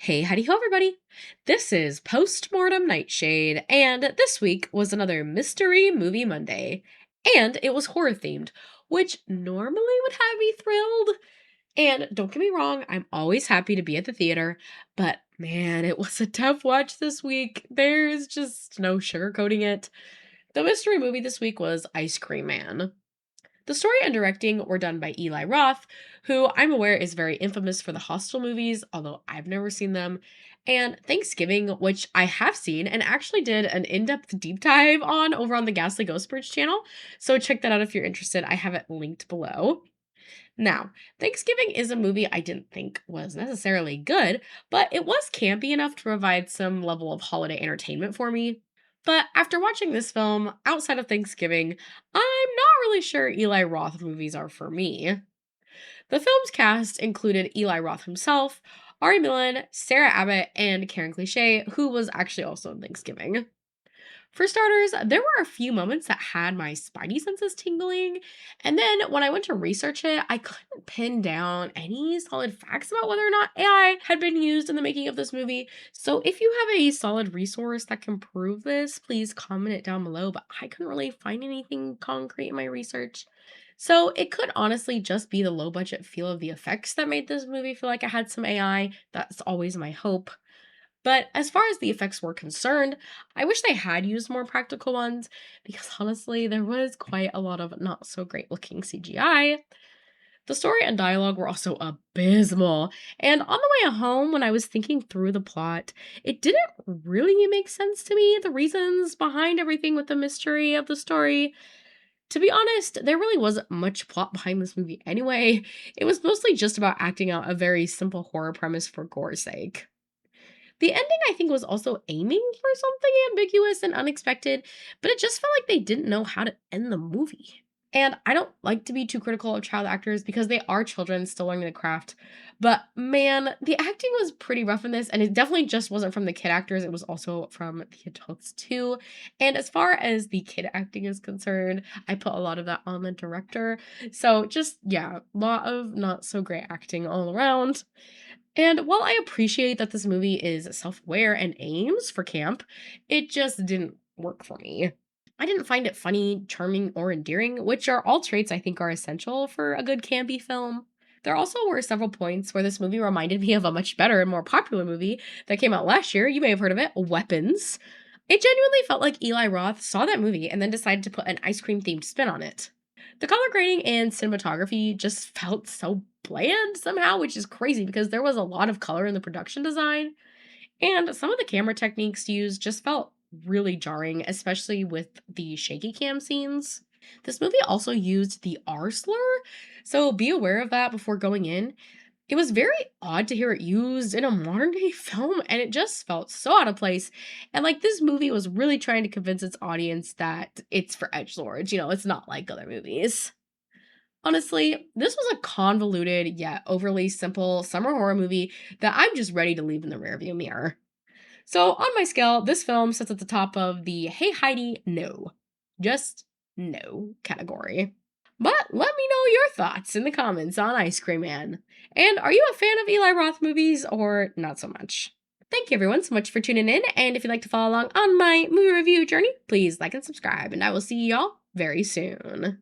Hey, howdy ho, everybody. This is Postmortem Nightshade, and this week was another Mystery Movie Monday. And it was horror themed, which normally would have me thrilled. And don't get me wrong, I'm always happy to be at the theater, but man, it was a tough watch this week. There's just no sugarcoating it. The mystery movie this week was Ice Cream Man. The story and directing were done by Eli Roth, who I'm aware is very infamous for the Hostel movies, although I've never seen them, and Thanksgiving, which I have seen and actually did an in depth deep dive on over on the Ghastly Ghost Bridge channel. So check that out if you're interested. I have it linked below. Now, Thanksgiving is a movie I didn't think was necessarily good, but it was campy enough to provide some level of holiday entertainment for me. But after watching this film, outside of Thanksgiving, I'm not really sure Eli Roth movies are for me. The film's cast included Eli Roth himself, Ari Millen, Sarah Abbott, and Karen Cliche, who was actually also in Thanksgiving. For starters, there were a few moments that had my spidey senses tingling, and then when I went to research it, I couldn't pin down any solid facts about whether or not AI had been used in the making of this movie. So if you have a solid resource that can prove this, please comment it down below, but I couldn't really find anything concrete in my research. So it could honestly just be the low budget feel of the effects that made this movie feel like it had some AI. That's always my hope. But as far as the effects were concerned, I wish they had used more practical ones because honestly, there was quite a lot of not so great looking CGI. The story and dialogue were also abysmal, and on the way home, when I was thinking through the plot, it didn't really make sense to me, the reasons behind everything with the mystery of the story. To be honest, there really wasn't much plot behind this movie anyway. It was mostly just about acting out a very simple horror premise for gore's sake. The ending, I think, was also aiming for something ambiguous and unexpected, but it just felt like they didn't know how to end the movie. And I don't like to be too critical of child actors because they are children still learning the craft. But man, the acting was pretty rough in this, and it definitely just wasn't from the kid actors, it was also from the adults too. And as far as the kid acting is concerned, I put a lot of that on the director. So just, yeah, a lot of not so great acting all around. And while I appreciate that this movie is self aware and aims for camp, it just didn't work for me. I didn't find it funny, charming, or endearing, which are all traits I think are essential for a good campy film. There also were several points where this movie reminded me of a much better and more popular movie that came out last year. You may have heard of it, Weapons. It genuinely felt like Eli Roth saw that movie and then decided to put an ice cream themed spin on it. The color grading and cinematography just felt so bland somehow, which is crazy because there was a lot of color in the production design. And some of the camera techniques used just felt really jarring, especially with the shaky cam scenes. This movie also used the R slur, so be aware of that before going in. It was very odd to hear it used in a modern day film, and it just felt so out of place. And like this movie was really trying to convince its audience that it's for edgelords, it's not like other movies. Honestly, this was a convoluted yet overly simple summer horror movie that I'm just ready to leave in the rearview mirror. So, on my scale, this film sits at the top of the Hey Heidi, no. Just no category. But let me know your thoughts in the comments on Ice Cream Man. And are you a fan of Eli Roth movies or not so much? Thank you everyone so much for tuning in, and if you'd like to follow along on my movie review journey, please like and subscribe, and I will see y'all very soon.